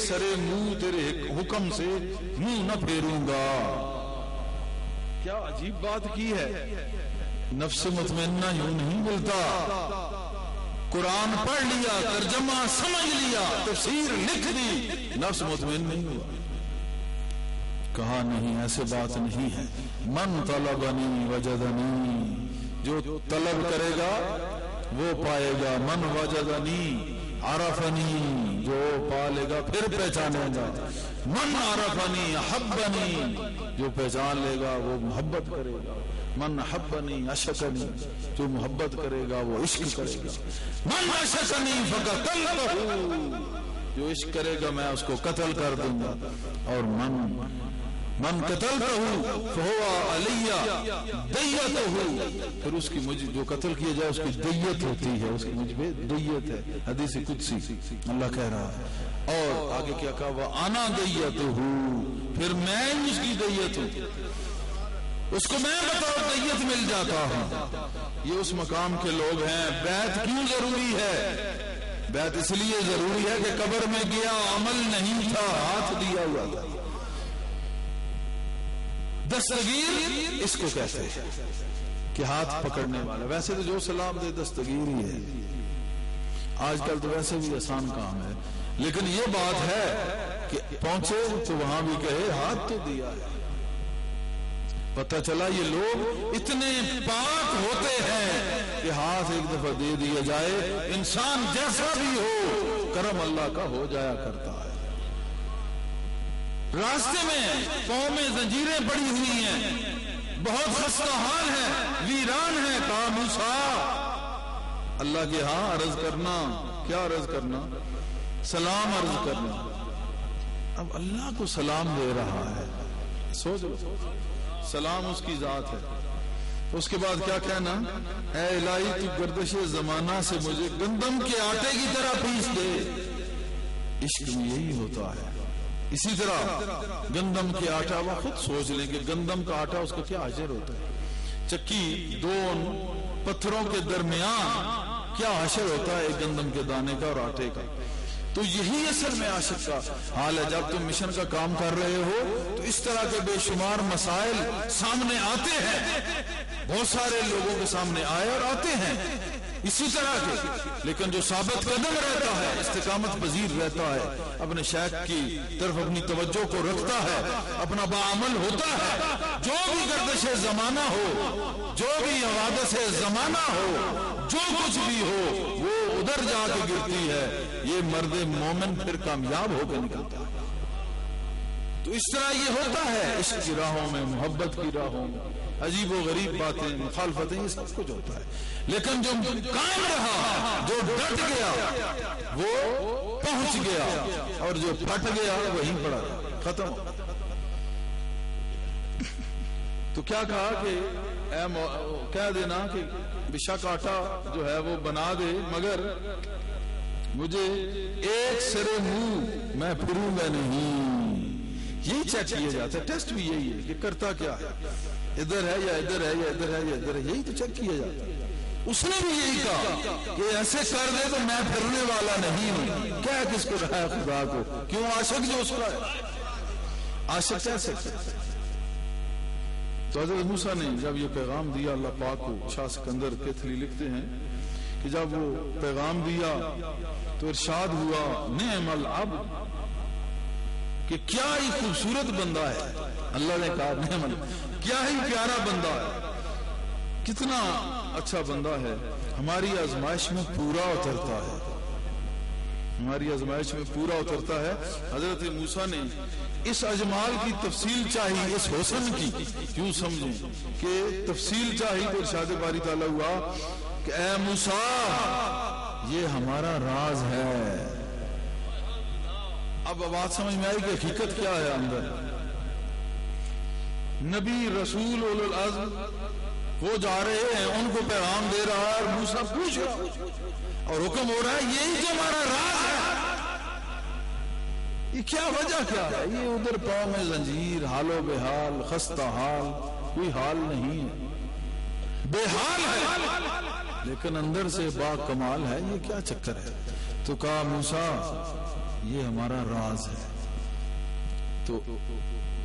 سرے منہ تیرے حکم سے منہ نہ پھیروں گا. کیا عجیب بات کی ہے. نفس مطمئنہ یوں نہیں ملتا. قرآن پڑھ لیا, ترجمہ سمجھ لیا, تفسیر لکھ دی, نفس مطمئن نہیں ہوا. کہا نہیں, ایسے بات نہیں ہے. من طلبنی وجدنی, جو طلب کرے گا وہ پائے گا. من وجدنی عرفنی, جو پالے گا پھر پہچانے گا. من عرفنی حبنی, جو پہچان لے گا وہ محبت کرے گا. من حبنی عشقنی, جو محبت کرے گا وہ عشق کرے گا. من عشقنی فقتلته, جو عشق کرے گا میں اس کو قتل کر دوں گا. اور من قتلته فهو علی دیته, پھر اس کی مجھ جو قتل کیا جائے اس کی دیت ہوتی ہے, اس کی مجھ پہ دیت ہے. حدیث قدسی اللہ کہہ رہا ہے. اور آگے کیا کہا, وانا دیته, پھر میں اس کی دیت ہوں, اس کو میں بطور دیت مل جاتا ہوں. یہ اس مقام کے لوگ ہیں. بیعت کیوں ضروری ہے؟ بیعت اس لیے ضروری ہے کہ قبر میں گیا عمل نہیں تھا, ہاتھ دیا ہوا تھا. دستگیر اس کو کہتے ہیں کہ ہاتھ پکڑنے والا. ویسے تو جو سلام دے دستگیر ہی ہے, آج کل تو ویسے بھی آسان کام ہے, لیکن یہ بات ہے کہ پہنچے تو وہاں بھی کہے ہاتھ تو دیا ہے. پتہ چلا یہ لوگ اتنے پاک ہوتے ہیں کہ ہاتھ ایک دفعہ دے دیا جائے, انسان جیسا بھی ہو کرم اللہ کا ہو جایا کرتا ہے. راستے میں پاؤں میں زنجیریں پڑی ہوئی ہیں, بہت خستہ حال ہے, ویران ہے. کہا موسیٰ اللہ کے ہاں عرض کرنا. کیا عرض کرنا؟ سلام عرض کرنا. اب اللہ کو سلام دے رہا ہے, سوچ لو, سلام اس کی ذات ہے. اس کے بعد کیا کہنا, اے الہی تو گردش زمانہ سے مجھے گندم کے آٹے کی طرح پیس دے. عشق میں یہی ہوتا ہے. اسی طرح گندم کے آٹا, وہ خود سوچ لیں کہ گندم کا آٹا اس کا کیا حشر ہوتا ہے. چکی دو پتھروں کے درمیان کیا حشر ہوتا ہے گندم کے دانے کا اور آٹے کا. تو یہی اصل میں عاشق کا حال ہے. جب تم مشن کا کام کر رہے ہو تو اس طرح کے بے شمار مسائل سامنے آتے ہیں, بہت سارے لوگوں کے سامنے آئے اور آتے ہیں اسی طرح کے, لیکن جو ثابت قدم رہتا ہے, استقامت پذیر رہتا ہے, اپنے شیخ کی طرف اپنی توجہ کو رکھتا ہے, اپنا باعمل ہوتا ہے, جو بھی گردش زمانہ ہو, جو بھی حوادث زمانہ ہو, جو کچھ بھی ہو, وہ ادھر جا کے گرتی ہے. یہ مرد مومن پھر کامیاب ہو کے نکلتا ہے. تو اس طرح یہ ہوتا ہے عشق کی راہوں میں, محبت کی راہوں میں. عجیب و غریب باتیں, مخالفتیں, یہ سب کچھ ہوتا ہے. لیکن جو قائم رہا, جو ڈٹ گیا وہ پہنچ گیا, اور جو پھٹ گیا وہیں پڑا ختم. تو کیا کہا کہ کہہ دینا کہ بشک آٹا جو ہے وہ بنا دے, مگر مجھے ایک سرے منہ میں پھروں گا نہیں. یہی چیک کیا جاتا ہے, ٹیسٹ بھی یہی ہے کہ کرتا کیا ہے, ادھر ہے یا ادھر ہے یا ادھر ہے یا ادھر ہے, یہی تو چیک کیا جاتا ہے. اس نے بھی یہی کہا کہ ایسے کر دے تو میں پھرنے والا نہیں ہوں. کیا کس کو رہا ہے خدا کو, کیوں عاشق جو اس کا ہے, عاشق کیسے. تو حضرت موسیٰ نے جب یہ پیغام دیا اللہ پاک کو, شاہ سکندر کیتھلی لکھتے ہیں کہ جب وہ پیغام دیا تو ارشاد ہوا نعم العبد, کہ کیا ہی خوبصورت بندہ ہے. اللہ نے کہا نعم العبد, کیا ہی پیارا بندہ ہے, کتنا اچھا بندہ ہے. ہماری آزمائش میں پورا اترتا ہے, ہماری آزمائش میں پورا اترتا ہے. حضرت موسیٰ نے اس اجمال کی تفصیل چاہی, اس حسن کی, کیوں سمجھیں کہ تفصیل چاہی تو ارشاد باری تعالیٰ ہوا کہ اے موسیٰ یہ ہمارا راز ہے. اب بات سمجھ میں آئی کہ حقیقت کیا ہے اندر. نبی رسول اولو العزم وہ جا رہے ہیں, ان کو پیغام دے رہا ہے, اور موسیٰ پوچھ رہا اور حکم ہو رہا ہے یہی جو ہمارا راز ہے. یہ کیا وجہ کیا ہے؟ یہ ادھر پاؤں میں زنجیر, حال و بحال, خستہ حال, کوئی حال نہیں ہے, بے حال ہے, لیکن اندر سے با کمال ہے. یہ کیا چکر ہے؟ تو کہا موسیٰ یہ ہمارا راز ہے. تو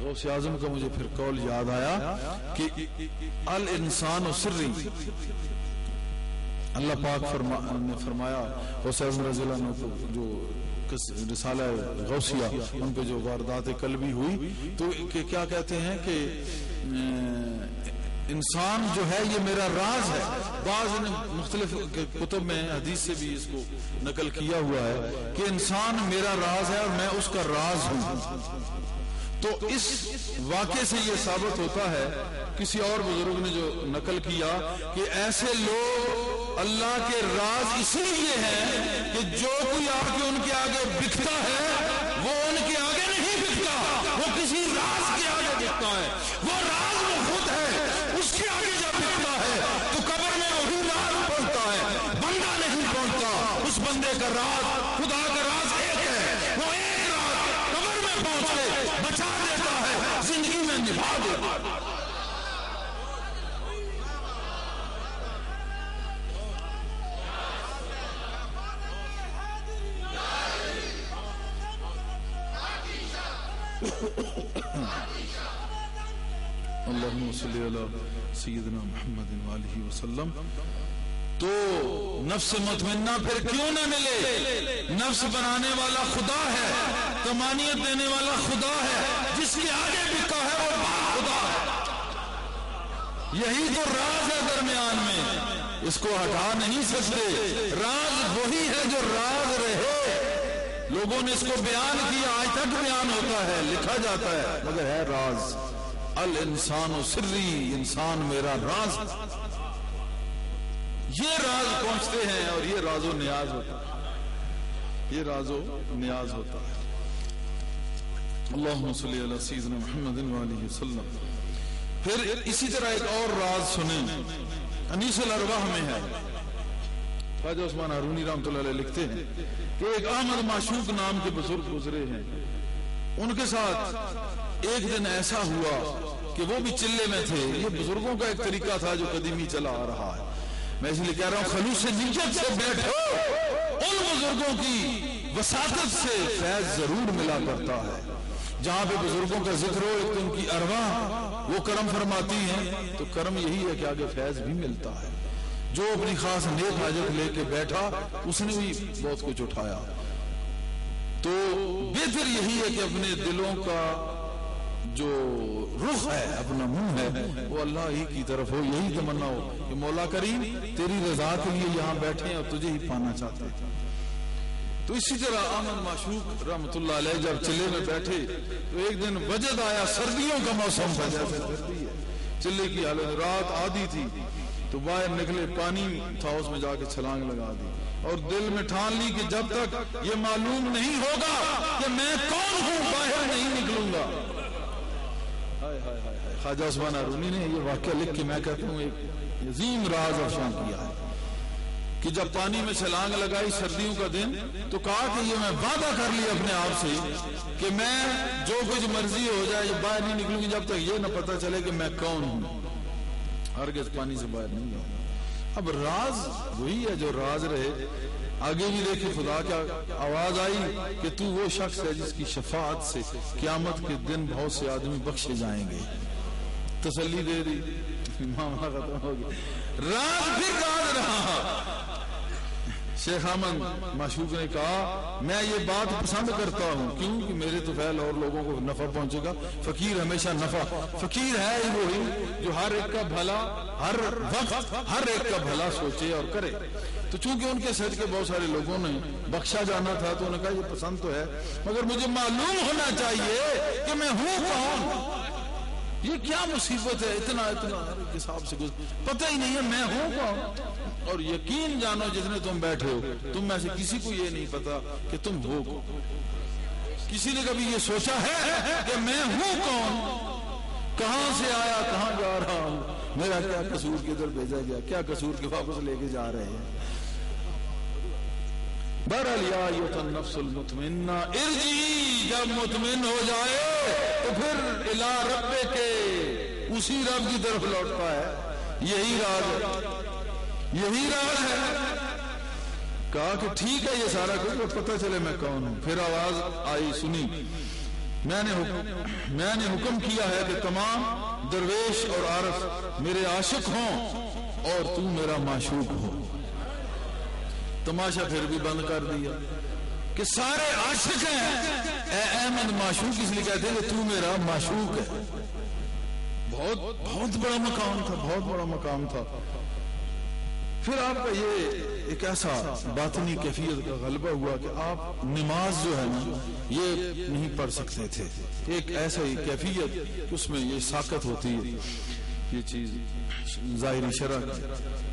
غوث اعظم کا مجھے پھر قول یاد آیا کہ الانسان سری. اللہ پاک نے فرمایا غوث اعظم رضی اللہ عنہ کو جو رسالہ غوثیہ ان پہ جو واردات قلبی ہوئی تو کیا کہتے ہیں کہ انسان جو ہے یہ میرا راز ہے. بعض نے مختلف کتب میں حدیث سے بھی اس کو نقل کیا ہوا ہے کہ انسان میرا راز ہے اور میں اس کا راز ہوں. تو اس واقعے سے یہ ثابت ہوتا ہے, کسی اور بزرگ نے جو نقل کیا کہ ایسے لوگ اللہ کے راز اسی لیے ہیں کہ جو کوئی آ کے ان کے آگے بکتا ہے وہ ان کے آگے نہیں بکتا, وہ کسی راز کے آگے بکتا ہے. وہ راز وہ خود ہے, اس کے آگے جب بکتا ہے تو قبر میں وہی راز پہنچتا ہے, بندہ نہیں پہنچتا. اس بندے کا راز, خدا کا راز ایک ہے, وہ ایک راز قبر میں پہنچ کے بچا دیتا ہے, زندگی میں نبھا دیتا ہے. اللہم صلی علی سیدنا محمد وآلہ وسلم. تو نفس مطمئنہ پھر کیوں نہ ملے؟ نفس بنانے والا خدا ہے, تمانیت دینے والا خدا ہے, جس کے آگے بکا ہے وہ خدا ہے. یہی تو راز ہے درمیان میں, اس کو ہٹا نہیں سکتے. راز وہی ہے جو راز رہے. لوگوں نے اس کو بیان کیا, آج تک بیان ہوتا ہے, لکھا جاتا ہے, مگر ہے راز. الانسان سری, انسان میرا راز. یہ راز پہنچتے ہیں اور یہ راز و نیاز ہوتا ہے, یہ راز و نیاز ہوتا ہے. اللہم صلی علی سیدنا محمد وآلہ وسلم. پھر اسی طرح ایک اور راز سنیں, انیس الارواح میں ہے. خواجہ عثمان ہارونی رحمۃ اللہ علیہ لکھتے ہیں کہ ایک احمد معشوق نام کے بزرگ گزرے ہیں. ان کے ساتھ ایک دن ایسا ہوا کہ وہ بھی چلے میں تھے. یہ بزرگوں کا ایک طریقہ تھا جو قدیمی چلا آ رہا ہے. میں اس لیے کہہ رہا ہوں خلوص نیت سے بیٹھو, ان بزرگوں کی وساطت سے فیض ضرور ملا کرتا ہے. جہاں پہ بزرگوں کا ذکر ہو, ایک تو ان کی ارواح وہ کرم فرماتی ہیں, تو کرم یہی ہے کہ آگے فیض بھی ملتا ہے. جو اپنی خاص نیک حاجت لے کے بیٹھا اس نے بھی بہت کچھ اٹھایا. تو بہتر یہی ہے کہ اپنے دلوں کا جو رخ ہے, اپنا منہ ہے, وہ اللہ ہی کی طرف ہو. یہی تمنا ہو کہ مولا کریم تیری رضا کے لیے یہاں بیٹھے ہیں اور تجھے ہی پانا چاہتے ہیں. تو اسی طرح احمد معشوق رحمۃ اللہ علیہ جب چلے میں بیٹھے تو ایک دن وجد آیا, سردیوں کا موسم تھا, جیسے سردی ہے, چلے کی حالت, رات آدھی تھی, تو باہر نکلے, پانی تھا اس میں جا کے چھلانگ لگا دی اور دل میں ٹھان لی کہ جب تک یہ معلوم نہیں ہوگا کہ میں کون ہوں باہر نہیں نکلوں گا. خواجہ عثمان ہارونی نے یہ واقعہ لکھ کے میں کہتا ہوں ایک عظیم راز افشان کیا ہے کہ جب پانی میں چھلانگ لگائی سردیوں کا دن, تو کہا کہ یہ میں وعدہ کر لیا اپنے آپ سے کہ میں جو کچھ مرضی ہو جائے یہ باہر نہیں نکلوں گی جب تک یہ نہ پتہ چلے کہ میں کون ہوں. ہرگز پانی سے باہر نہیں جاؤں. اب راز وہی ہے جو راز رہے. آگے بھی دیکھیں خدا کیا آواز آئی کہ تو وہ شخص ہے جس کی شفاعت سے قیامت کے دن بہت سے آدمی بخشے جائیں گے. تسلی دے دی, معاملہ ختم ہو گیا. راز پھر راز رہا. شیخ احمد معشوق نے کہا میں یہ بات پسند کرتا ہوں, کیوں کہ میرے تو فعل اور لوگوں کو نفع پہنچے گا. فقیر ہمیشہ نفع, فقیر ہے ہی وہی جو ہر ایک کا بھلا ہر وقت ہر ایک کا بھلا سوچے اور کرے. تو چونکہ ان کے صدقے بہت سارے لوگوں نے بخشا جانا تھا تو انہوں نے کہا یہ پسند تو ہے مگر مجھے معلوم ہونا چاہیے کہ میں ہوں کون. یہ کیا مصیبت ہے, اتنا حساب سے پتہ ہی نہیں ہے میں ہوں کون. اور یقین جانو جتنے تم بیٹھے ہو تم میں سے کسی کو یہ نہیں پتا کہ تم ہو کون. کسی نے کبھی یہ سوچا ہے کہ میں ہوں کون, کہاں سے آیا کہاں جا رہا ہوں, میرا کیا قصور کدھر بھیجا گیا, کیا قصور کے واپس لے کے جا رہے ہیں. بہرحال یا ایھا النفس المطمئنہ ارجعی, جب مطمئن ہو جائے تو پھر الی ربک, اسی رب کی طرف لوٹتا ہے. یہی راز ہے, یہی راز ہے. کہا کہ ٹھیک ہے یہ سارا کچھ پتہ چلے میں کون ہوں. پھر آواز آئی سنی، میں نے حکم کیا ہے کہ تمام درویش اور عارف میرے عاشق ہوں اور تو میرا معشوق ہو. تماشا پھر بھی بند کر دیا کہ سارے عاشق ہیں، اے احمد معشوق اس لیے کہتے ہیں کہ تو میرا معشوق ہے. بہت بڑا مقام تھا، بہت بڑا مقام تھا. پھر آپ کا یہ ایک ایسا باطنی کیفیت کا غلبہ ہوا کہ آپ نماز جو ہے نا یہ نہیں پڑھ سکتے تھے. ایک ایسا ہی کیفیت کہ اس میں یہ ساکت ہوتی ہے یہ چیز ظاہری شرع.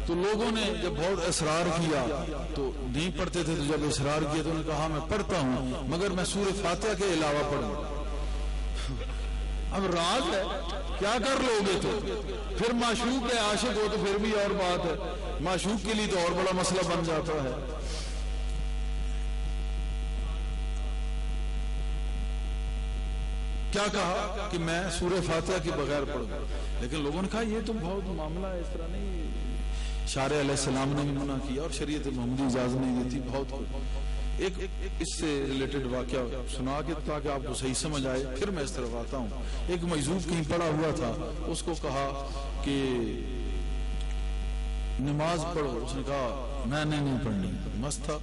تو لوگوں نے جب بہت اصرار کیا تو نہیں پڑھتے تھے، تو جب اصرار کیا تو انہوں نے کہا میں پڑھتا ہوں مگر میں سورہ فاتحہ کے علاوہ پڑھوں. اب راز ہے کیا کر لو گے؟ تو پھر معشوق ہے، عاشق ہو تو پھر بھی اور بات ہے، معشوق کے لیے تو اور بڑا مسئلہ بن جاتا ہے. کیا کہا کہ میں سورہ فاتحہ کے بغیر پڑھوں، لیکن لوگوں نے کہا یہ تو بہت معاملہ ہے، اس طرح نہیں. شارع علیہ السلام نے بھی منع کیا اور شریعت محمدی اجازت نہیں دیتی. بہت ایک اس سے ریلیٹڈ واقعہ سنا کے تاکہ آپ کو صحیح سمجھ آئے پھر میں اس طرف آتا ہوں. ایک مجذوب کہیں پڑا ہوا تھا، اس کو کہا کہ نماز پڑھو، اس نے کہا میں نے نہیں پڑھنی. مست تھا.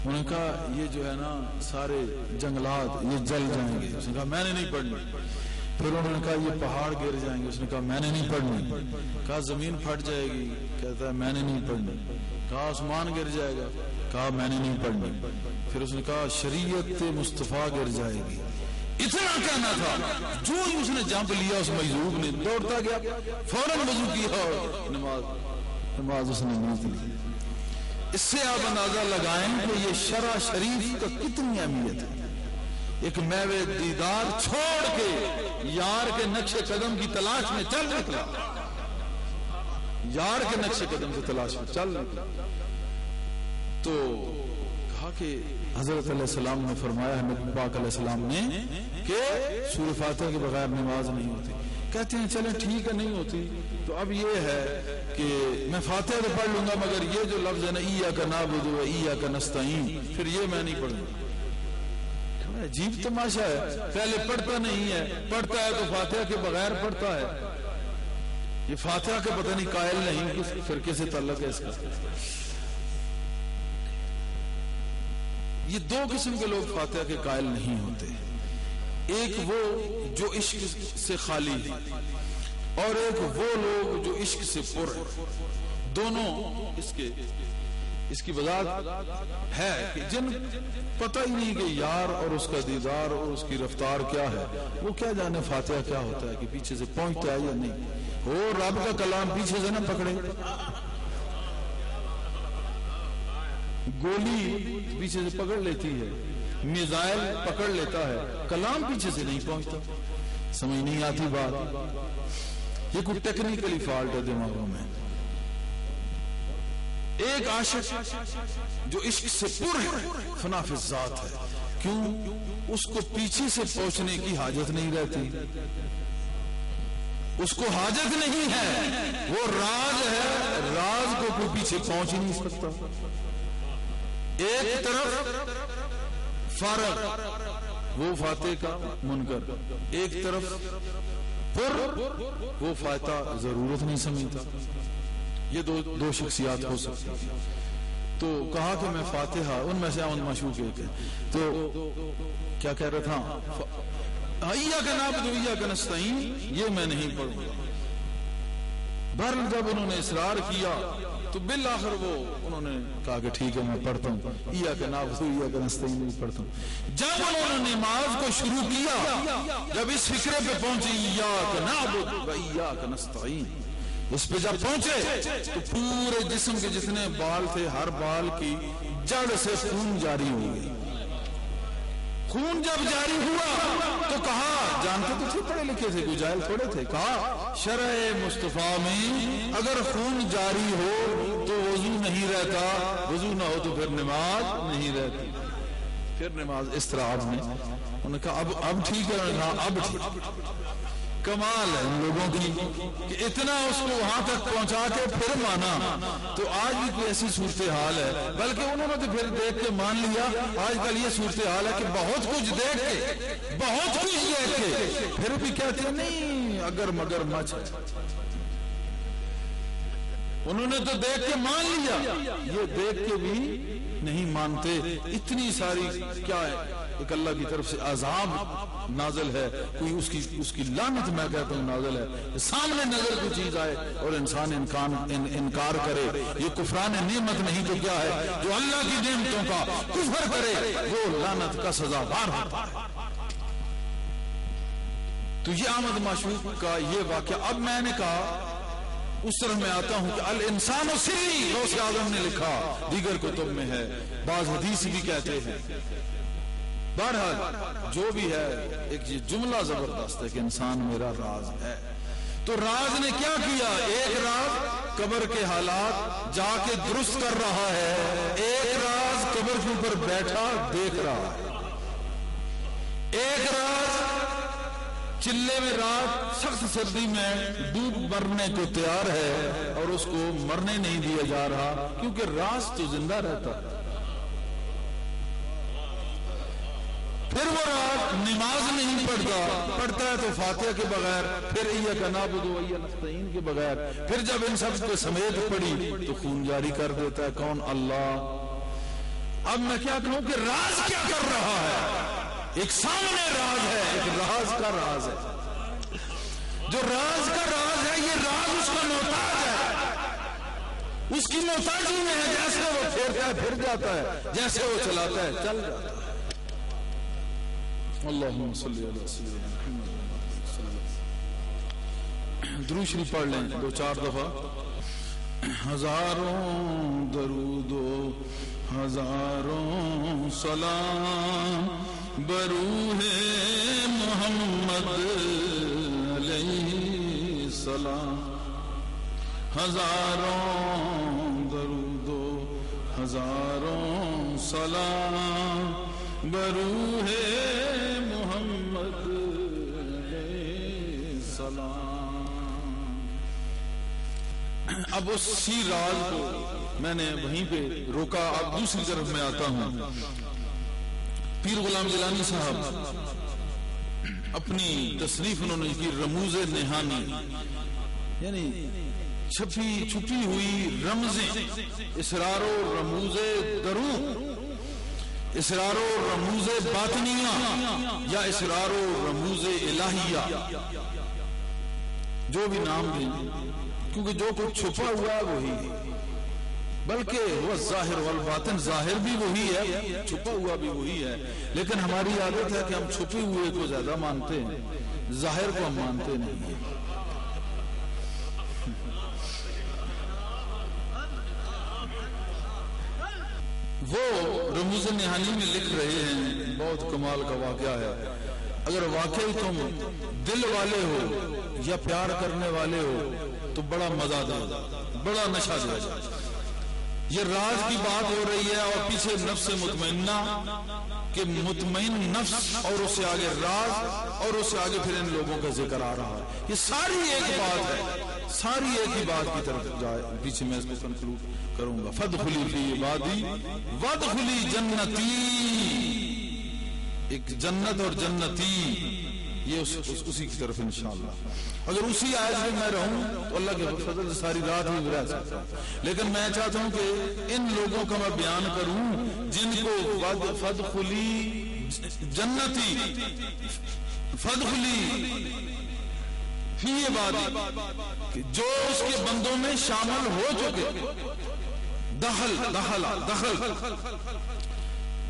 انہوں نے کہا یہ جو ہے نا سارے جنگلات یہ جل جائیں گے، اس نے کہا میں نے نہیں پڑھنی. پھر انہوں نے کہا یہ پہاڑ گر جائیں گے، اس نے کہا میں نے نہیں پڑھنی. کہا زمین پھٹ جائے گی، کہتا ہے میں نے نہیں پڑھنی. کہا آسمان گر جائے گا، کہا میں نے نہیں پڑھنی. پھر اس نے کہا شریعت مصطفیٰ گر جائے گی. اتنا کہنا تھا، جو ہی اس نے جمپ لیا اس مجذوب نے دوڑتا گیا، فوراً وضو کیا اور نماز اس نے نہیں لی. اس سے آپ اندازہ لگائیں کہ یہ شرع شریف کا کتنی اہمیت ہے. ایک میوے دیدار چھوڑ کے یار کے نقش قدم کی تلاش میں چل نکلا، یار کے نقش قدم کی تلاش میں چل نکلا. تو کہا کہ حضرت علیہ السلام نے فرمایا ہے، نبی پاک علیہ السلام نے، کہ سورہ فاتحہ کے بغیر نماز نہیں ہوتی. کہتے ہیں چلیں ٹھیک ہے نہیں ہوتی، تو اب یہ ہے کہ میں فاتحہ تو پڑھ لوں گا مگر یہ جو لفظ ہے نا ایاک نعبد و ایاک نستعین، پھر یہ میں نہیں پڑھوں گا. عجیب تماشا ہے، پہلے پڑھتا نہیں ہے، پڑھتا ہے تو فاتحہ کے بغیر پڑھتا ہے. یہ فاتحہ کے پتہ نہیں قائل نہیں، کس فرقے سے تعلق ہے اس کا. یہ دو قسم کے لوگ فاتحہ کے قائل نہیں ہوتے. ایک وہ جو عشق سے خالی ہے اور ایک وہ لوگ جو عشق سے پر ہے. دونوں اس کی وضاحت ہے کہ جن پتہ ہی نہیں کہ یار اور اس کا دیدار اور اس کی رفتار کیا ہے، وہ کیا جانے فاتحہ کیا ہوتا ہے، کہ پیچھے سے پہنچتا ہے یا نہیں. ہو رب کا کلام پیچھے سے نہ پکڑے، گولی پیچھے سے پکڑ لیتی ہے، میزائل پکڑ لیتا ہے، کلام پیچھے سے نہیں پہنچتا. سمجھ نہیں آتی بات. یہ کوئی ٹیکنیکلی فالٹ ہے دماغوں میں. ایک عاشق جو عشق سے پر ہے، فنا فی الذات ہے. کیوں؟ اس کو پیچھے سے پہنچنے کی حاجت نہیں رہتی، اس کو حاجت نہیں ہے. وہ راز ہے، راز کو کوئی پیچھے پہنچ ہی نہیں سکتا. ایک طرف فارغ وہ فاتح کا منکر، ایک طرف پر وہ فاتح ضرورت نہیں سمجھتا. یہ دو شخصیات ہو سکتی. تو کہا کہ میں فاتحہ، ان میں سے احمد معشوق ایک ہے. تو کیا کہہ رہا تھا، ایاک نعبد و ایاک نستعین، یہ میں نہیں پڑھوں گا. بہرحال جب انہوں نے اصرار کیا تو بالآخر وہ انہوں نے کہا کہ ٹھیک ہے میں پڑھتا ہوں، ایاک نعبد و ایاک نستعین بھی پڑھتا ہوں. جب انہوں نے نماز کو شروع کیا، جب اس فکرے پہ پہنچے ایاک نعبد و ایاک نستعین، اس پہ جب پہنچے تو پورے جسم کے جتنے بال تھے ہر بال کی جڑ سے خون جاری ہو گئی. خون جب جاری ہوا تو کہا، جانتے تو تھے پڑھے لکھے تھے، کوئی جاہل تھوڑے تھے، کہا شرع مصطفیٰ میں اگر خون جاری ہو تو وضو نہیں رہتا، وضو نہ ہو تو پھر نماز نہیں رہتی. پھر نماز اس طرح آپ نے انہوں نے کہا اب ٹھیک ہے، اب ٹھیک. کمال ہے ان لوگوں کی کہ اتنا اس کو وہاں تک پہنچا کے پھر مانا. تو آج بھی کوئی ایسی صورتحال ہے, بلکہ انہوں نے تو پھر دیکھ کے مان لیا. آج کل یہ صورتحال ہے کہ بہت کچھ دیکھ کے, بہت کچھ دیکھ کے پھر بھی کہتے ہیں نہیں اگر مگر مچ. انہوں نے تو دیکھ کے مان لیا, یہ دیکھ کے بھی نہیں مانتے. اتنی ساری کیا ہے, ایک اللہ کی طرف سے عذاب نازل ہے, کوئی اس کی لعنت میں کہتا ہوں نازل ہے. سامنے نظر کوئی چیز آئے اور انسان انکار کرے, یہ کفران نعمت نہیں تو کیا ہے؟ جو اللہ کی نعمتوں کا کفر کرے وہ لعنت کا سزاوار ہوتا ہے. تو یہ احمد معشوق کا یہ واقعہ. اب میں نے کہا اس طرح میں آتا ہوں کہ الانسان سری غوث اعظم نے لکھا, دیگر کتب میں ہے, بعض حدیث بھی کہتے ہیں. بہرحال جو بھی ہے ایک یہ جملہ زبردست ہے کہ انسان میرا راز ہے. تو راز نے کیا کیا؟ ایک راز قبر کے حالات جا کے درست کر رہا ہے, ایک راز قبر کے اوپر بیٹھا دیکھ رہا ہے, ایک راز چلے میں رات سخت سردی میں ڈوب مرنے کو تیار ہے اور اس کو مرنے نہیں دیا جا رہا کیونکہ راز تو زندہ رہتا ہے. پھر وہ رات نماز نہیں پڑھتا ہے تو فاتحہ کے بغیر, پھر ایاک نعبد و ایاک نستعین کے بغیر, پھر جب ان سب کو سمیت پڑی تو خون جاری کر دیتا ہے. کون؟ اللہ. اب میں کیا کہوں کہ راز کیا کر رہا ہے؟ ایک سامنے راز ہے, ایک راز کا راز ہے. جو راز کا راز ہے یہ راز اس کا محتاج ہے, اس کی محتاجی میں ہے. جیسے وہ پھیرتا ہے پھر جاتا ہے, جیسے وہ چلاتا ہے چل جاتا ہے. اللہم صلی علی سیدنا محمد. درود شریف پڑھ لیں 2-4 دفعہ. ہزاروں درود و ہزاروں سلام بروح محمد علیہ السلام. ہزاروں درود و ہزاروں سلام بروح محمد علیہ السلام. اب اسی راز کو میں نے وہیں پہ روکا. اب دوسری طرف میں آتا ہوں. پیر غلام گیلانی صاحب اپنی تصنیف انہوں نے کی رموز نہانی, یعنی چھپی ہوئی رمزیں, اسرار و رموز درو, اسرار و رموز باطنیہ یا اسرار و رموز الہیہ, جو بھی نام دیں, کیونکہ جو کچھ چھپا ہوا ہے وہی, بلکہ وہ ظاہر والباطن, ظاہر بھی وہی ہے چھپا ہوا بھی وہی ہے. لیکن ہماری عادت ہے کہ ہم چھپے ہوئے کو زیادہ مانتے ہیں, ظاہر کو ہم مانتے نہیں ہیں. وہ رموز نہانی میں لکھ رہے ہیں, بہت کمال کا واقعہ ہے. اگر واقعی تم دل والے ہو یا پیار کرنے والے ہو تو بڑا مزہ دے, بڑا نشہ دے. یہ راز کی بات ہو رہی ہے اور پیچھے نفس مطمئنہ کہ مطمئن نفس, اور اس سے آگے راز, اور اس سے آگے پھر ان لوگوں کا ذکر آ رہا ہے. یہ ساری ایک بات ہے, ساری ایک ہی بات کی طرف جائے. پیچھے میں اس کو کنکلوڈ کروں گا. فادخلی فی عبادی وادخلی جنتی. ایک جنت اور جنتی, یہ اسی کی طرف انشاءاللہ. اگر اسی آیت میں میں رہوں تو اللہ کے فضل سے ساری رات بھی رہ سکتا ہوں, لیکن میں چاہتا ہوں کہ ان لوگوں کا میں بیان کروں جن کو فادخلی جنتی, فادخلی فی عبادی, جو اس کے بندوں میں شامل ہو چکے, دخل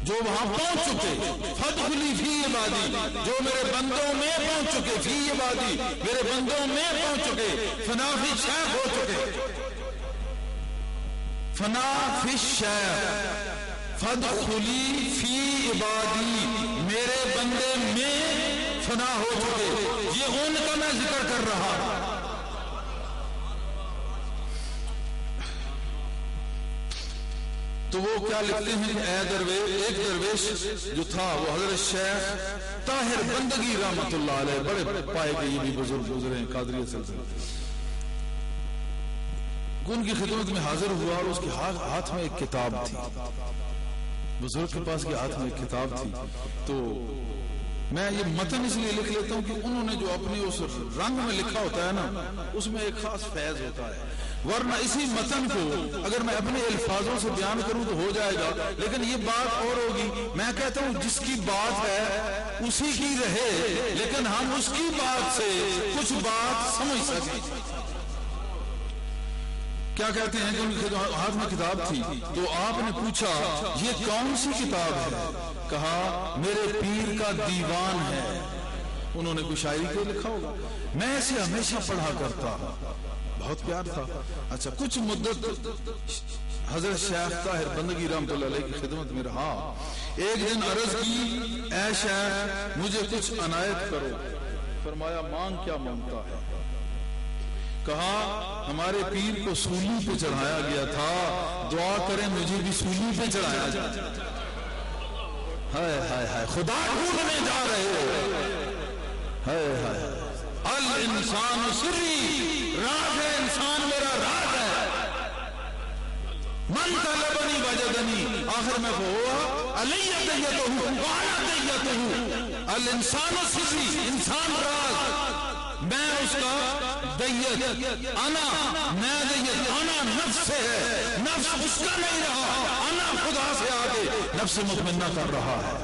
جو وہاں پہنچ چکے, فادخلی فی عبادی, جو میرے بندوں میں پہنچ چکے, فی عبادی میرے بندوں میں پہنچ چکے, فنا فی شیخ ہو چکے, فنا فی شیخ, فادخلی فی عبادی میرے بندے میں فنا ہو چکے. یہ ان کا میں ذکر کر رہا ہوں. تو وہ کیا لکھتے ہیں کہ اے درویش، ایک درویش جو تھا وہ حضرت شیخ طاہر بندگی رحمت اللہ علیہ، بڑے پائے کے یہ بھی بزرگ گزرے ہیں قادریہ سلسلے، ان کی خدمت میں حاضر ہوا اور اس کے ہاتھ میں ایک کتاب تھی، بزرگ کے پاس کے ہاتھ میں ایک کتاب تھی. تو میں یہ متن اس لیے لکھ لیتا ہوں کہ انہوں نے جو اپنے اس رنگ میں لکھا ہوتا ہے نا، اس میں ایک خاص فیض ہوتا ہے، ورنہ اسی متن کو اگر میں اپنے الفاظوں سے بیان کروں تو ہو جائے گا، لیکن یہ بات اور ہوگی. میں کہتا ہوں جس کی بات ہے اسی کی رہے، لیکن ہم اس کی بات سے کچھ بات سمجھ سکیں. کیا کہتے ہیں کہ ان کے ہاتھ میں کتاب تھی، تو آپ نے پوچھا یہ کون سی کتاب ہے؟ کہا میرے پیر کا دیوان ہے. انہوں نے کوئی شاعری کو لکھا ہوگا. میں اسے ہمیشہ پڑھا کرتا، بہت پیار تھا. اچھا، کچھ مدت حضرت شیخ طاہر بندگی رحمت اللہ علیہ کی خدمت میں رہا. ایک دن عرض کی اے شیخ مجھے کچھ عنایت کرو. فرمایا مانگ، کیا مانگتا ہے؟ کہا ہمارے پیر کو سولی پہ چڑھایا گیا تھا، دعا کریں مجھے بھی سولی پہ چڑھایا جائے. ہائے ہائے ہائے، خدا ڈھونڈنے جا رہے ہو. ہائے ہائے، الانسان سری، راز ہے انسان میرا راز ہے. من طلبنی وجدنی، آخر میں ہوا علی دیتہ وانا دیتہ. الانسان سری، انسان راز، میں اس کا دیت، انا میں دیت، انا نفس سے ہے، نفس اس کا نہیں رہا، انا خدا سے آگے نفس مطمئنہ کر رہا ہے.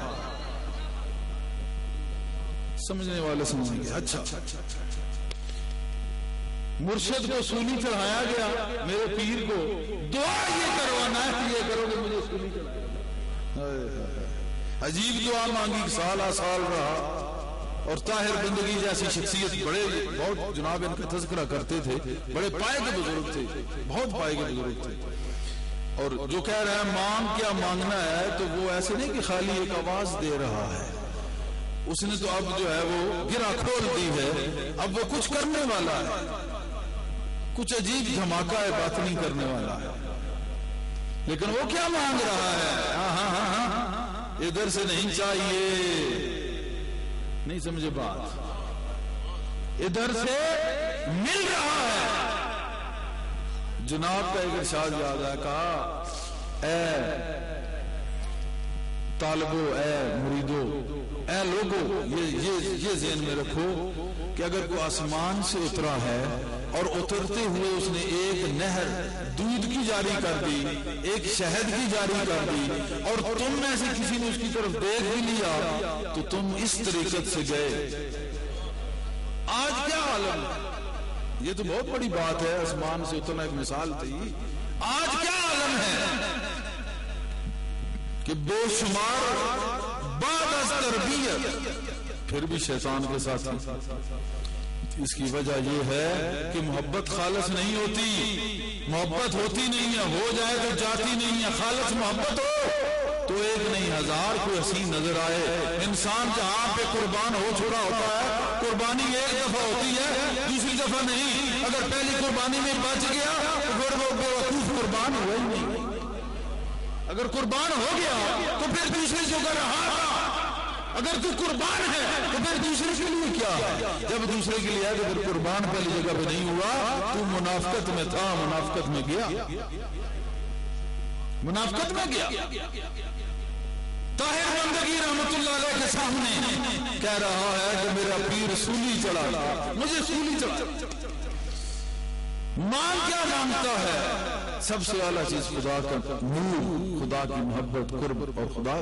سمجھنے والے سمجھیں گے. اچھا، مرشد کو سولی چڑھایا گیا، میرے پیر کو دعا یہ کروانا ہے کہ یہ کرو گے مجھے سولی چڑھایا. عجیب دعا مانگی، سالہ سال رہا. اور طاہر بندگی جیسی شخصیت، بڑے بہت جناب ان کا تذکرہ کرتے تھے، بڑے پائے کے بزرگ تھے، بہت پائے کے بزرگ تھے. اور جو کہہ رہا ہے مانگ کیا مانگنا ہے، تو وہ ایسے نہیں کہ خالی ایک آواز دے رہا ہے، اس نے تو اب جو ہے وہ گرہ کھول دی ہے، اب وہ کچھ کرنے والا ہے، کچھ عجیب دھماکہ ہے باطنی کرنے والا ہے. لیکن وہ کیا مانگ رہا ہے؟ ہاں ہاں ہاں، ادھر سے نہیں چاہیے، نہیں سمجھے بات، ادھر سے مل رہا ہے. جناب کا ایک ارشاد یاد ہے، کہا اے طالبو، اے مریدو، اے لوگو، یہ ذہن میں رکھو کہ اگر کوئی آسمان سے اترا ہے اور اترتے ہوئے اس نے ایک نہر دودھ کی جاری کر دی، ایک شہد کی جاری کر دی، اور تم میں سے کسی نے اس کی طرف دیکھ بھی لیا، تو تم اس طریقت سے گئے. آج کیا عالم ہے؟ یہ تو بہت بڑی بات ہے، آسمان سے اترنا ایک مثال تھی. آج کیا عالم ہے کہ بے شمار بعد از تربیت پھر بھی شیطان کے ساتھ. اس کی وجہ یہ ہے کہ محبت خالص نہیں ہوتی، محبت ہوتی نہیں ہے، ہو جائے تو جاتی نہیں ہے. خالص محبت ہو تو ایک نہیں ہزار کوئی حسین نظر آئے. انسان جہاں پہ قربان ہو چھوڑا ہوتا ہے، قربانی ایک دفعہ ہوتی ہے، دوسری دفعہ نہیں. اگر پہلی قربانی میں بچ گیا تو پھر وہ بیوقوف قربان ہوا ہی نہیں. اگر قربان ہو گیا تو پھر دوسری جگہ رہا تھا. اگر تو قربان ہے تو پھر دوسرے کے لیے کیا ہے؟ جب دوسرے کے لیے ہے تو پھر قربان پہلی جگہ پہ نہیں ہوا، تو منافقت میں تھا، منافقت میں گیا، منافقت میں گیا. طاہر بندگی رحمت اللہ علیہ کے سامنے کہہ رہا ہے کہ میرا پیر سولی چڑھا، مجھے سولی چڑھا. مال کیا مانگتا ہے؟ سب سے اعلیٰ چیز خدا کا نور، خدا کی محبت، قرب اور خدا.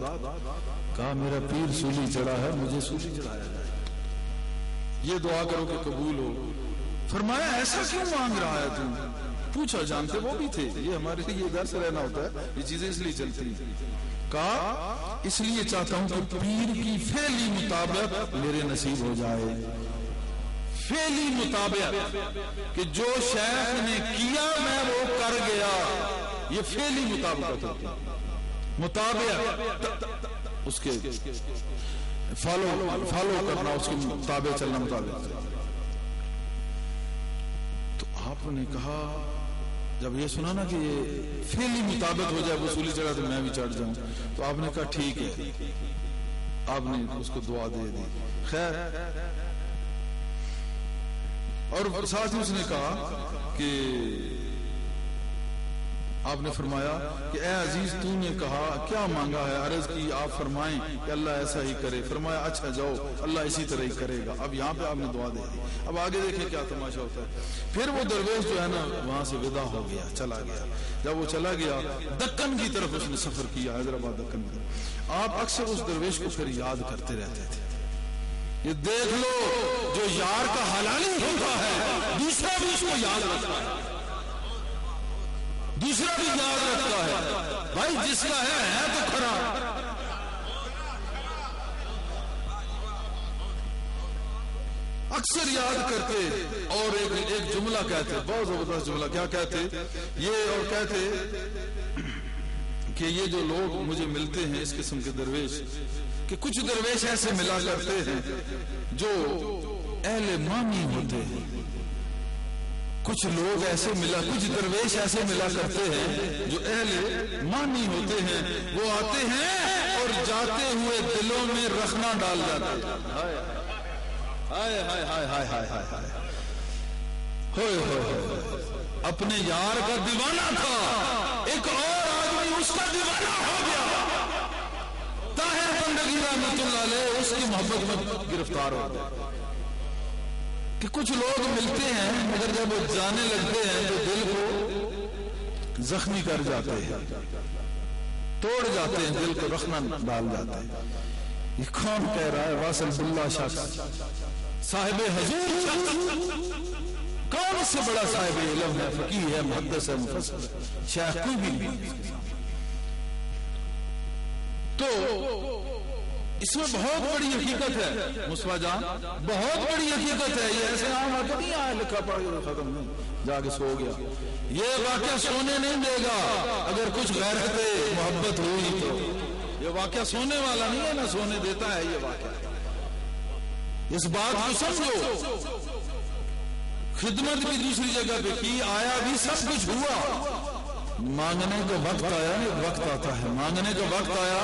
کہا میرا پیر سولی چڑھا ہے، مجھے سولی چڑھایا جائے. یہ دعا کرو کہ قبول ہو. فرمایا ایسا کیوں مانگ رہا ہے تم؟ پوچھا، جانتے وہ بھی تھے، یہ ہمارے لیے ادھر سے رہنا ہوتا ہے، یہ چیزیں اس لیے چلتی ہیں. کہا اس لیے چاہتا ہوں کہ پیر کی فعلی مطابق میرے نصیب ہو جائے. فعلی مطابق کہ جو شیخ نے کیا میں وہ کر گیا، یہ فعلی مطابقت ہوتی ہے. مطابق اس کے فالو کرنا، اس کے مطابق چلنا، مطابق. تو آپ نے کہا جب یہ سنا نا کہ یہ فعلی مطابق ہو جائے، وصولی چڑھا تو میں بھی چڑھ جاؤں، تو آپ نے کہا ٹھیک ہے، آپ نے اس کو دعا دے دی. خیر، اور ساتھ ہی اس نے کہا کہ آپ نے فرمایا کہ اے عزیز تو نے کہا کیا مانگا ہے؟ عرض کی آپ فرمائیں کہ اللہ ایسا ہی کرے. فرمایا اچھا جاؤ، اللہ اسی طرح ہی کرے گا. اب یہاں پہ آپ نے دعا دے دی. اب آگے دیکھیں کیا تماشا ہوتا ہے. پھر وہ درویش جو ہے نا وہاں سے ودا ہو گیا، چلا گیا. جب وہ چلا گیا دکن کی طرف اس نے سفر کیا، حیدرآباد دکن کی. آپ اکثر اس درویش کو پھر یاد کرتے رہتے تھے. یہ دیکھ لو، جو یار کا حلالی ہوتا ہے دوسرا بھی اس کو یاد رکھتا ہے، دوسرا بھی یاد رکھتا ہے. بھائی جس کا ہے تو کھڑا. اکثر یاد کرتے اور ایک جملہ کہتے، بہت زبردست جملہ. کیا کہتے یہ؟ اور کہتے کہ یہ جو لوگ مجھے ملتے ہیں اس قسم کے درویش، کہ کچھ درویش ایسے ملا کرتے ہیں جو اہل مانی ہوتے ہیں. کچھ لوگ ایسے ملا، کچھ درویش ایسے ملا کرتے ہیں جو اہل مانی ہوتے ہیں. وہ آتے ہیں اور جاتے ہوئے دلوں میں رخنا ڈال جاتے ہیں. ہائے ہائے ہائے ہائے ہائے ہائے ہائے ہوئے ہوئے. اپنے یار کا دیوانہ تھا، ایک اور آدمی اس کا دیوانہ ہو گیا. طاہر بندگی رحمۃ اللہ علیہ اس کی محبت میں گرفتار ہو گیا. کہ کچھ لوگ ملتے ہیں مگر جب وہ جانے لگتے ہیں تو دل کو زخمی کر جاتے ہیں، توڑ جاتے ہیں، دل کو رخنا ڈال جاتے ہیں. یہ کون کہہ رہا ہے؟ واصل باللہ شخص، صاحب حضور شخص. کون اس سے بڑا صاحب علم ہے، فقیہ ہے، محدث ہے، مفسر ہے، شیخ کوئی بھی نہیں. تو اس میں بہت بڑی حقیقت ہے مصطفیٰ جان، بہت بڑی حقیقت ہے. یہ ایسے عام آتا نہیں آیا لکھا پڑھ کے ختم نہیں، جا کے سو گیا. یہ واقعہ سونے نہیں دے گا. اگر کچھ غیرت محبت ہوئی تو یہ واقعہ سونے والا نہیں ہے، نہ سونے دیتا ہے یہ واقعہ. اس بات کو سمجھو. خدمت بھی دوسری جگہ پہ کی، آیا بھی، سب کچھ ہوا. مانگنے کا وقت آیا، وقت آتا ہے مانگنے کا وقت آیا،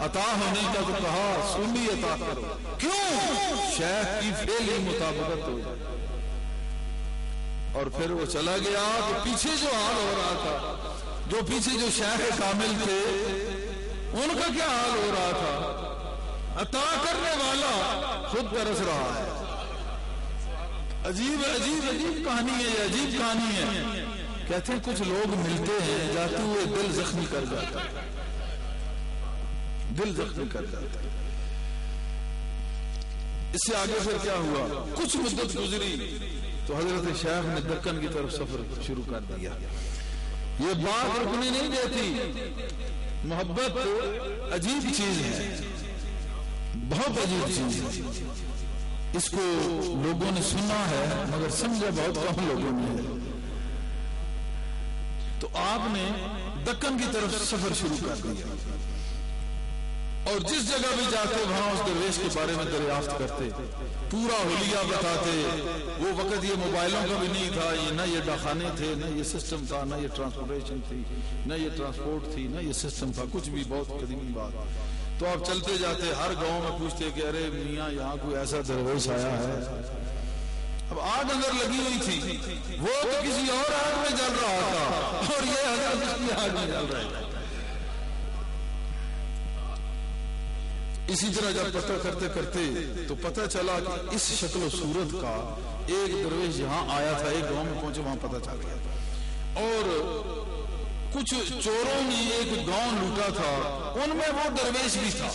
عطا ہونے کا تو کہا سنی عطا کرو. کیوں؟ شیخ کی فعلی مطابقت ہو جائے. اور پھر وہ چلا گیا تو پیچھے جو حال ہو رہا تھا، جو پیچھے جو شیخ کامل تھے ان کا کیا حال ہو رہا تھا؟ عطا کرنے والا خود ترس رہا ہے. عجیب عجیب عجیب کہانی ہے، یہ عجیب کہانی ہے. کہتے ہیں کچھ لوگ ملتے ہیں، جاتے ہوئے دل زخمی کر جاتا ہے، دل زخمی کر جاتا ہے. اس سے آگے پھر کیا ہوا؟ کچھ مدت گزری تو حضرت شیخ نے دکن کی طرف سفر شروع کر دیا. یہ بات رکنے نہیں دیتی. محبت عجیب چیز ہے، بہت عجیب چیز ہے. اس کو لوگوں نے سنا ہے مگر سمجھا بہت کم لوگوں نے ہے. تو آپ نے دکن کی طرف سفر شروع کر دیا اور جس جگہ بھی جاتے وہاں اس درویش کے بارے میں دریافت کرتے، پورا حلیہ بتاتے. وہ وقت یہ موبائلوں کا بھی نہیں تھا، یہ نہ یہ ڈاکخانے تھے، نہ یہ سسٹم تھا، نہ یہ ٹرانسپورٹیشن تھی، نہ یہ ٹرانسپورٹ تھی، نہ یہ سسٹم تھا، کچھ بھی. بہت قدیمی بات. تو آپ چلتے جاتے، ہر گاؤں میں پوچھتے کہ ارے میاں یہاں کوئی ایسا درویش آیا ہے. اب آگ اندر لگی ہوئی تھی، وہ تو کسی اور آگ میں جل رہا تھا اور یہ حضرت اس کی آگ میں جل رہے تھے. اسی طرح جب پتہ کرتے کرتے تو پتہ چلا کہ اس شکل و صورت کا ایک درویش یہاں آیا تھا. ایک گاؤں میں پہنچے، وہاں پتہ چل گیا. اور کچھ چوروں نے ایک گاؤں لوٹا تھا، ان میں وہ درویش بھی تھا.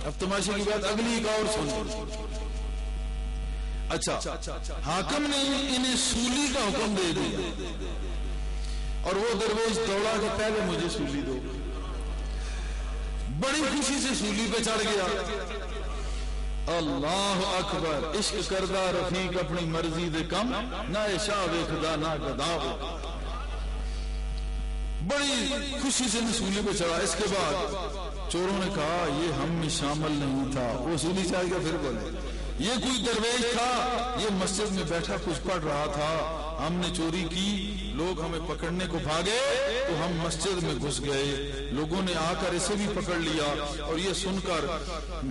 اب تماشے کی بات اگلی کا اور سنو. اچھا، حاکم نے انہیں سولی کا حکم دے دیا اور وہ درویش دوڑا کہ پہلے مجھے سولی دو. بڑی خوشی سے سولی پہ چڑھ گیا. اللہ اکبر. عشق کردہ رفیق اپنی مرضی دے کم، نہ شاہ ویکھدا نہ گدا. بڑی خوشی سے سولی پہ چڑھا. اس کے بعد چوروں نے کہا یہ ہم میں شامل نہیں تھا. وہ سولی چاہ گیا. پھر بولے یہ کوئی درویش تھا، یہ مسجد میں بیٹھا کچھ پڑھ رہا تھا، ہم نے چوری کی، لوگ ہمیں پکڑنے کو بھاگے تو ہم مسجد میں گھس گئے، لوگوں نے آ کر اسے بھی پکڑ لیا، اور یہ سن کر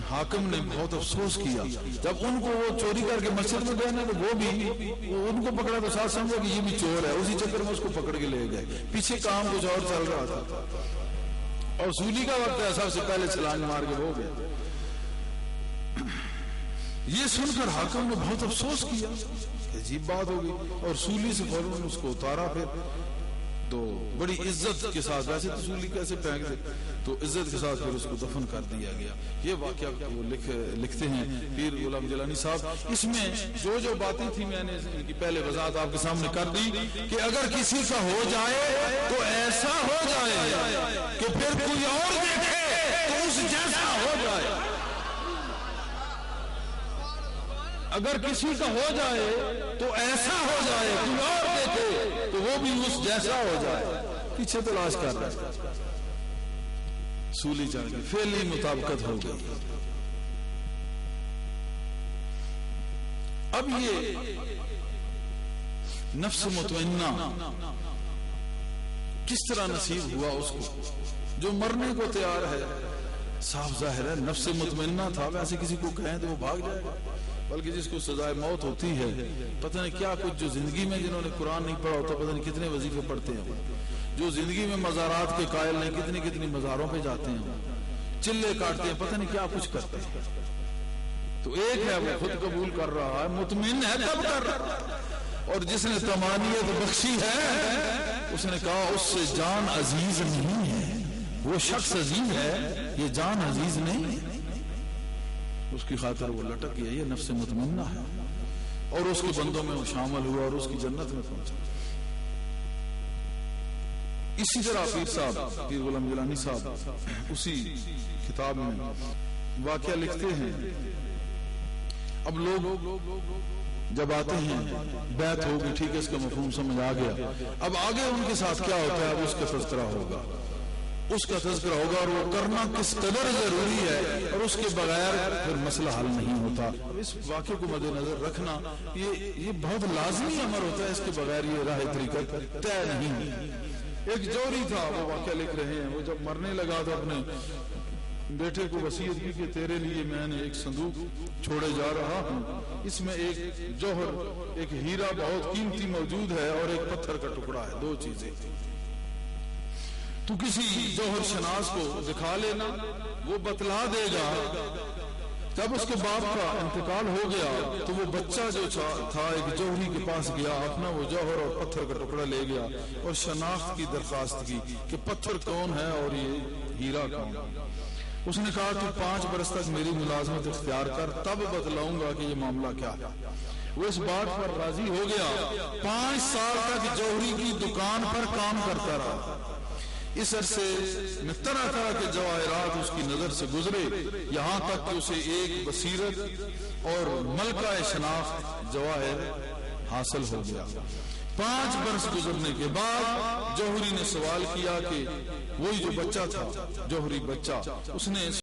حاکم نے بہت افسوس کیا۔ جب ان کو وہ چوری کر کے مسجد میں گئے نا تو وہ بھی ان کو پکڑا تو ساتھ سمجھا کہ یہ بھی چور ہے، اسی چکر میں اس کو پکڑ کے لے گئے، پیچھے کام کچھ اور چل رہا تھا، اور سولی کا وقت ہے، سب سے پہلے چھلانگ مار کے ہو گئے۔ یہ سن کر حاکم نے بہت افسوس کیا، عجیب بات ہوگی، اور سولی سے فوراً اس کو اتارا، پھر تو بڑی عزت کے ساتھ، ویسے تو سولی کیسے پھینک دے، تو عزت کے ساتھ پھر اس کو دفن کر دیا گیا۔ یہ واقعہ وہ لکھتے ہیں پیر غلام جیلانی صاحب۔ اس میں جو جو باتیں تھیں میں نے ان کی پہلے وضاحت آپ کے سامنے کر دی کہ اگر کسی کا ہو جائے تو ایسا ہو جائے کہ پھر کوئی اور دیکھے تو اس جیسا ہو جائے، اگر کسی کا ہو جائے تو ایسا ہو جائے، کوئی اور دیکھے تو وہ بھی اس جیسا ہو جائے۔ پیچھے تلاش کر رہا ہے، سولی چڑھ گئی، فعلی مطابقت ہو گئی۔ اب یہ نفس مطمئنہ کس طرح نصیب ہوا اس کو جو مرنے کو تیار ہے؟ صاف ظاہر ہے نفس مطمئنہ تھا، ویسے کسی کو کہیں تو وہ بھاگ جائے گا، بلکہ جس کو سزائے موت ہوتی ہے، پتہ نہیں کیا کچھ، جو زندگی میں جنہوں نے قرآن نہیں پڑھا ہوتا پتہ نہیں کتنے وظیفے پڑھتے ہیں، جو زندگی میں مزارات کے قائل نہیں کتنی کتنی مزاروں پہ جاتے ہیں، چلے کاٹتے ہیں، پتہ نہیں کیا کچھ کرتے ہیں۔ تو ایک ہے وہ خود قبول کر رہا ہے، مطمئن ہے تب کر رہا ہے، اور جس نے طمانینت بخشی ہے اس نے کہا اس سے جان عزیز نہیں ہے، وہ شخص عزیز ہے، یہ جان عزیز نہیں ہے، اس کی خاطر وہ لٹک گیا۔ یہ نفس مطمئنہ ہے، اور اس کے بندوں میں وہ شامل ہوا اور اس کی جنت میں پہنچا۔ اسی طرح پیر صاحب، پیر غلام جیلانی صاحب اسی کتاب میں واقعہ لکھتے ہیں۔ اب لوگ جب آتے ہیں بیعت ہوگی، ٹھیک ہے، اس کا مفہوم سمجھ آ گیا، اب آگے ان کے ساتھ کیا ہوتا ہے اب اس کا تذکرہ ہوگا، اس کا تذکرہ ہوگا، اور وہ کرنا کس قدر ضروری ہے، اور اس کے بغیر پھر مسئلہ حل نہیں ہوتا۔ اس واقعے کو مد نظر رکھنا یہ بہت لازمی امر ہوتا ہے، اس کے بغیر یہ راہ طریقت طے نہیں۔ ایک جوہری تھا، وہ واقعہ لکھ رہے ہیں، وہ جب مرنے لگا تو اپنے بیٹے کو وصیت کی کہ تیرے لیے میں نے ایک صندوق چھوڑے جا رہا ہوں، اس میں ایک جوہر، ایک ہیرا بہت قیمتی موجود ہے، اور ایک پتھر کا ٹکڑا ہے، دو چیزیں۔ تو کسی جوہر شناس کو دکھا لینا، وہ بتلا دے گا۔ جب اس کے باپ کا انتقال ہو گیا تو وہ بچہ جو تھا ایک جوہری کے پاس گیا، اپنا وہ جوہر اور پتھر کا ٹکڑا لے گیا اور شناخت کی درخواست کی کہ پتھر کون ہے اور یہ ہیرا کون۔ اس نے کہا کہ 5 برس تک میری ملازمت اختیار کر، تب بتلاؤں گا کہ یہ معاملہ کیا ہے۔ وہ اس بات پر راضی ہو گیا، 5 سال تک جوہری کی دکان پر کام کرتا رہا۔ اس عرصے میں طرح طرح کے جواہرات اس کی نظر سے گزرے، یہاں تک کہ اسے ایک بصیرت اور ملکہ شناخت جواہر حاصل ہو گیا۔ 5 برس گزرنے کے بعد جوہری نے سوال کیا کہ وہی جو بچہ تھا، جوہری بچہ، اس نے